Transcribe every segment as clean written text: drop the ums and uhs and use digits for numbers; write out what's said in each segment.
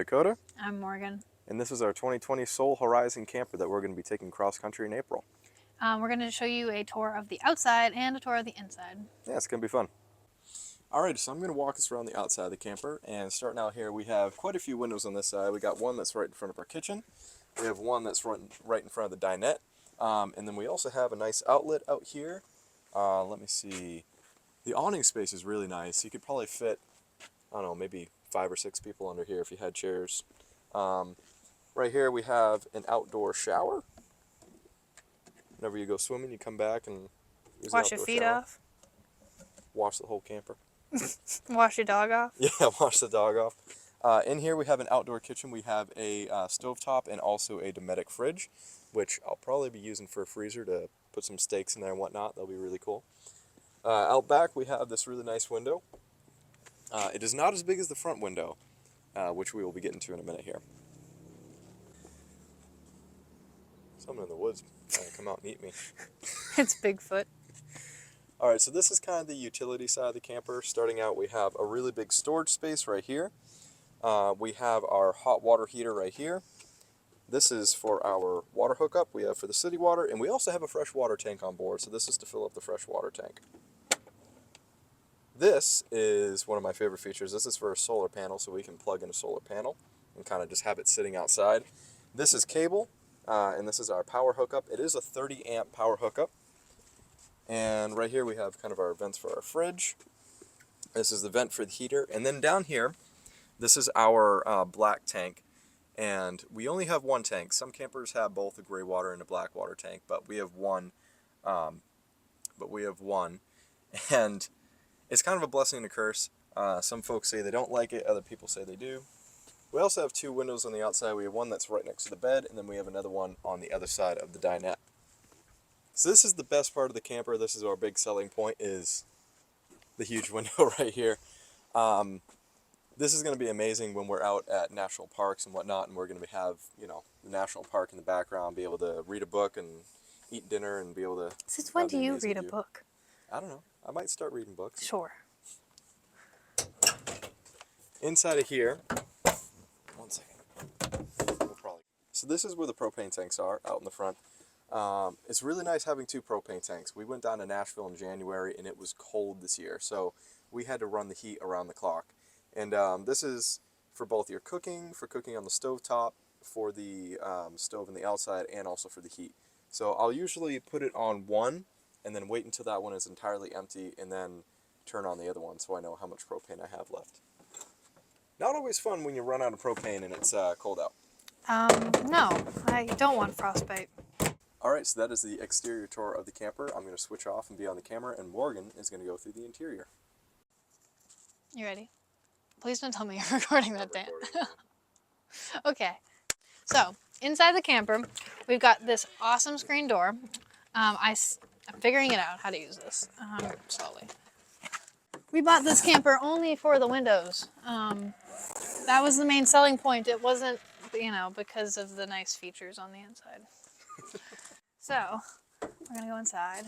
Dakota. I'm Morgan. And this is our 2020 Soul Horizon camper that we're going to be taking cross country in April. We're going to show you a tour of the outside and a tour of the inside. Yeah, it's going to be fun. Alright, so I'm going to walk us around the outside of the camper, and starting out here we have quite a few windows on this side. We got one that's right in front of our kitchen. We have one that's right in front of the dinette. And then we also have a nice outlet out here. Let me see. The awning space is really nice. You could probably fit, I don't know, maybe 5 or 6 people under here if you had chairs. Right here we have an outdoor shower. Whenever you go swimming, you come back and use Wash the your outdoor feet shower. off. Wash the whole camper. Wash your dog off. Yeah, wash the dog off. In here we have an outdoor kitchen. We have a stovetop and also a Dometic fridge, which I'll probably be using for a freezer to put some steaks in there and whatnot. That'll be really cool. Out back we have this really nice window. It is not as big as the front window, which we will be getting to in a minute here. Someone in the woods trying to come out and eat me. It's Bigfoot. Alright, so this is kind of the utility side of the camper. Starting out, we have a really big storage space right here. We have our hot water heater right here. This is for our water hookup we have for the city water, and we also have a fresh water tank on board, so this is to fill up the fresh water tank. This is one of my favorite features. This is for a solar panel, so we can plug in a solar panel and kind of just have it sitting outside. This is cable, and this is our power hookup. It is a 30 amp power hookup. And right here we have kind of our vents for our fridge. This is the vent for the heater. And then down here, this is our black tank. And we only have one tank. Some campers have both a gray water and a black water tank, but we have one. And it's kind of a blessing and a curse. Some folks say they don't like it. Other people say they do. We also have 2 windows on the outside. We have one that's right next to the bed, and then we have another one on the other side of the dinette. So this is the best part of the camper. This is our big selling point, is the huge window right here. This is going to be amazing when we're out at national parks and whatnot, and we're going to have, the national park in the background, be able to read a book and eat dinner and be able to... Since when do you read a book? I don't know. I might start reading books. Sure. Inside of here, one second. So this is where the propane tanks are, out in the front. It's really nice having 2 propane tanks. We went down to Nashville in January and it was cold this year, so we had to run the heat around the clock. And this is for both your cooking, for cooking on the stovetop, for the stove on the outside, and also for the heat. So I'll usually put it on one and then wait until that one is entirely empty and then turn on the other one so I know how much propane I have left. Not always fun when you run out of propane and it's cold out. No, I don't want frostbite. Alright, so that is the exterior tour of the camper. I'm going to switch off and be on the camera, and Morgan is going to go through the interior. You ready? Please don't tell me you're recording that, Dan. Okay, so inside the camper, we've got this awesome screen door. I'm figuring it out how to use this slowly. We bought this camper only for the windows. That was the main selling point. It wasn't, because of the nice features on the inside. So, we're going to go inside.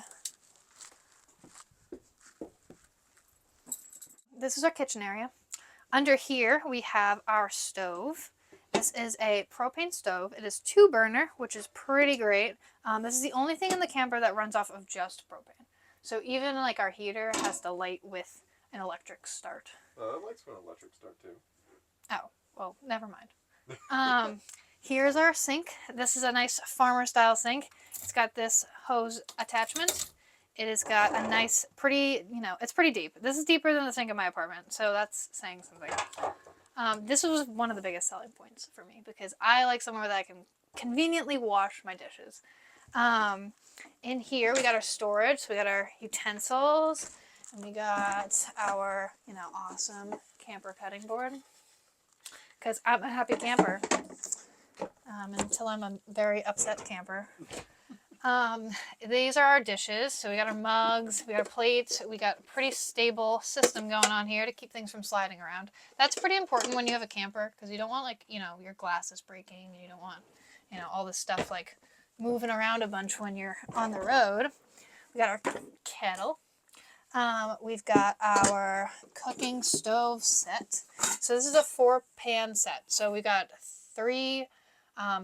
This is our kitchen area. Under here, we have our stove. This is a propane stove. It is 2-burner, which is pretty great. This is the only thing in the camper that runs off of just propane. So even like our heater has to light with an electric start. It likes an electric start too. Oh, well, never mind. Here's our sink. This is a nice farmer style sink. It's got this hose attachment. It has got a nice, pretty, it's pretty deep. This is deeper than the sink in my apartment, so that's saying something. This was one of the biggest selling points for me because I like somewhere that I can conveniently wash my dishes. In here, we got our storage. So we got our utensils, and we got our, awesome camper cutting board. Because I'm a happy camper. Until I'm a very upset camper. These are our dishes. So we got our mugs, we got our plates, we got a pretty stable system going on here to keep things from sliding around. That's pretty important when you have a camper because you don't want your glasses breaking. You don't want, all this stuff like moving around a bunch when you're on the road. We got our kettle. We've got our cooking stove set. So this is a 4-pan set. So we got 3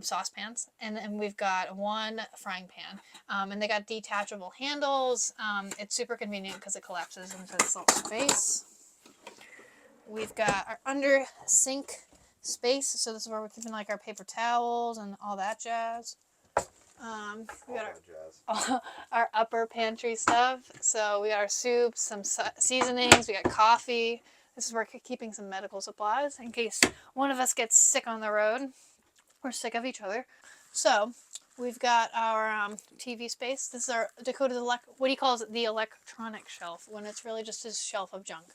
saucepans, and then we've got 1 frying pan. And they got detachable handles. It's super convenient because it collapses into this little space. We've got our under sink space. So this is where we're keeping like our paper towels and all that jazz. We got our upper pantry stuff. So we got our soups, some seasonings, we got coffee. This is where we're keeping some medical supplies in case one of us gets sick on the road. We're sick of each other. So we've got our TV space. This is our Dakota's what he calls the electronic shelf, when it's really just his shelf of junk.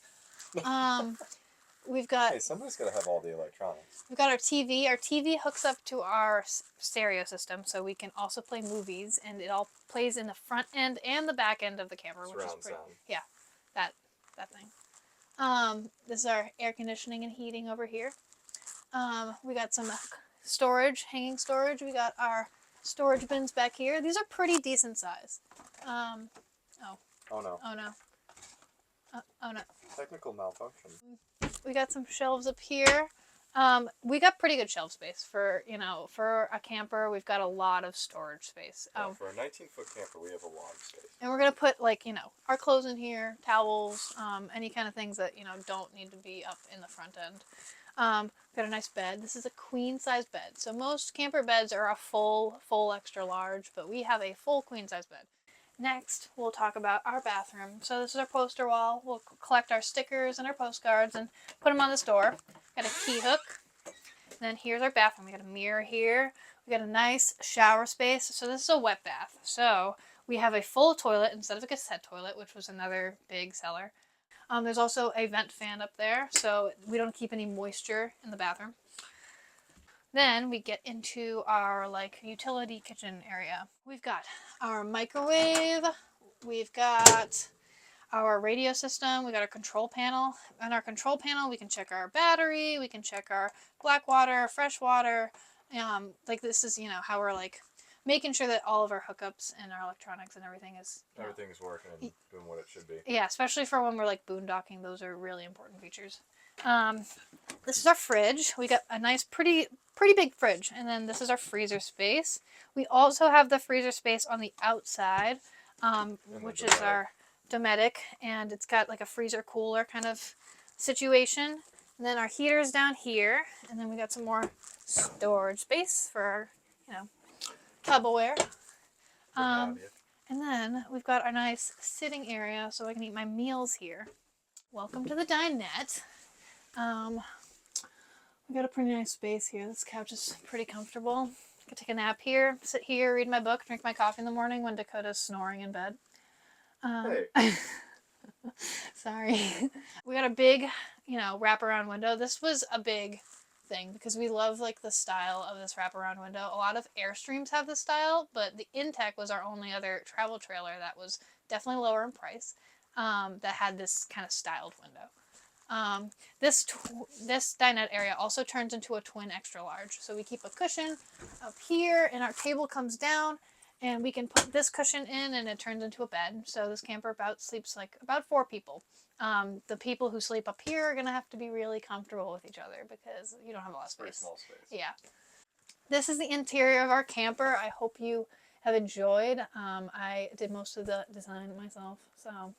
We've got. Hey, somebody's gotta have all the electronics. We've got our TV. Our TV hooks up to our stereo system, so we can also play movies, and it all plays in the front end and the back end of the camera, which is pretty. Sound. Yeah, that thing. This is our air conditioning and heating over here. We got some storage, hanging storage. We got our storage bins back here. These are pretty decent size. Oh no. Oh no. Oh no. Technical malfunction. We got some shelves up here. We got pretty good shelf space for a camper. We've got a lot of storage space. For a 19-foot camper, we have a lot of space. And we're gonna put our clothes in here, towels, any kind of things that don't need to be up in the front end. We've got a nice bed. This is a queen size bed. So most camper beds are a full extra large, but we have a full queen size bed. Next, we'll talk about our bathroom. So this is our poster wall. We'll collect our stickers and our postcards and put them on this door. Got a key hook. And then here's our bathroom. We got a mirror here. We got a nice shower space. So this is a wet bath. So we have a full toilet instead of a cassette toilet, which was another big seller. There's also a vent fan up there, so we don't keep any moisture in the bathroom. Then we get into our utility kitchen area. We've got our microwave, we've got our radio system, we got our control panel. On our control panel, we can check our battery, we can check our black water, fresh water. This is how we're making sure that all of our hookups and our electronics and everything is everything is working and doing what it should be. Yeah, especially for when we're boondocking, those are really important features. This is our fridge. We got a nice, pretty big fridge, and then this is our freezer space. We also have the freezer space on the outside, which is our Dometic, and it's got a freezer cooler kind of situation. And then our heater's down here, and then we got some more storage space for our, Tupperware. And then we've got our nice sitting area so I can eat my meals here. Welcome to the dinette. We got a pretty nice space here. This couch is pretty comfortable. I could take a nap here, sit here, read my book, drink my coffee in the morning when Dakota's snoring in bed. Hey. Sorry. We got a big, wraparound window. This was a big thing because we love the style of this wraparound window. A lot of Airstreams have this style, but the Intech was our only other travel trailer that was definitely lower in price, that had this kind of styled window. This dinette area also turns into a twin extra large. So we keep a cushion up here and our table comes down and we can put this cushion in and it turns into a bed. So this camper sleeps about 4 people. The people who sleep up here are going to have to be really comfortable with each other because you don't have a lot of space. Very small space. Yeah. This is the interior of our camper. I hope you have enjoyed. I did most of the design myself, so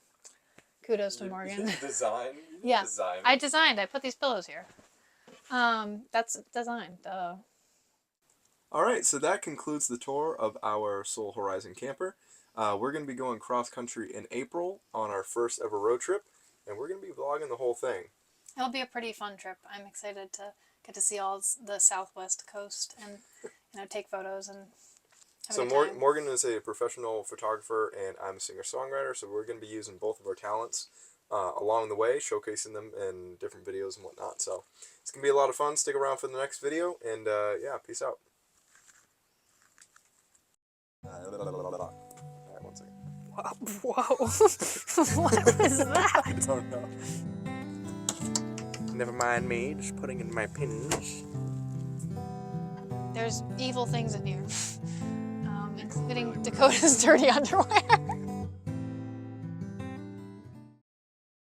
kudos to Morgan. Design? Yeah, Design. I designed. I put these pillows here. That's design. Duh. All right, so that concludes the tour of our Soul Horizon camper. We're going to be going cross-country in April on our first ever road trip, and we're going to be vlogging the whole thing. It'll be a pretty fun trip. I'm excited to get to see all the southwest coast and take photos and have a good time. Morgan is a professional photographer, and I'm a singer-songwriter, so we're going to be using both of our talents along the way, showcasing them in different videos and whatnot. So it's going to be a lot of fun. Stick around for the next video, and yeah, peace out. Alright, 1 second. Whoa. What was that? I don't know. Never mind me, just putting in my pins. There's evil things in here, including Dakota's dirty underwear.